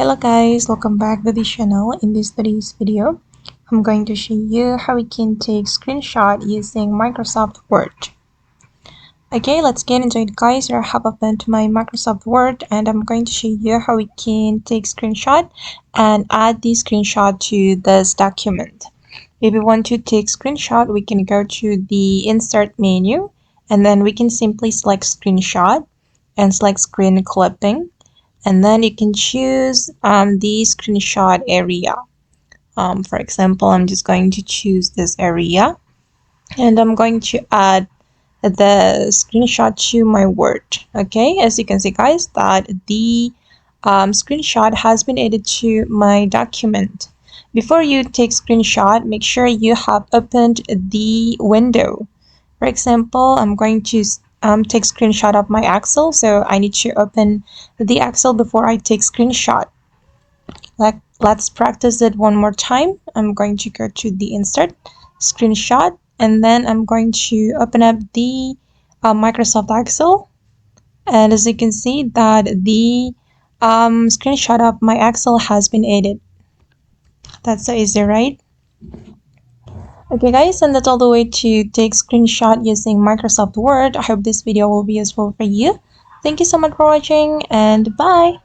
Hello guys, welcome back to the channel. In today's video, I'm going to show you how we can take screenshot using Microsoft Word. Okay, let's get into it guys. I have opened my Microsoft Word and I'm going to show you how we can take screenshot and add the screenshot to this document. If we want to take screenshot, we can go to the insert menu and then we can simply select screenshot and select screen clipping. And then you can choose the screenshot area. For example, I'm just going to choose this area and I'm going to add the screenshot to my Word. Okay, as you can see guys, that the screenshot has been added to my document. Before you take screenshot, make sure you have opened the window. For example, I'm going to take screenshot of my Excel, so I need to open the Excel before I take screenshot. Let's practice it one more time. I'm going to go to the insert screenshot and then I'm going to open up the Microsoft Excel, and as you can see that the screenshot of my Excel has been added. That's so easy, right? Okay guys, and that's all the way to take screenshot using Microsoft Word. I hope this video will be useful for you. Thank you so much for watching and bye.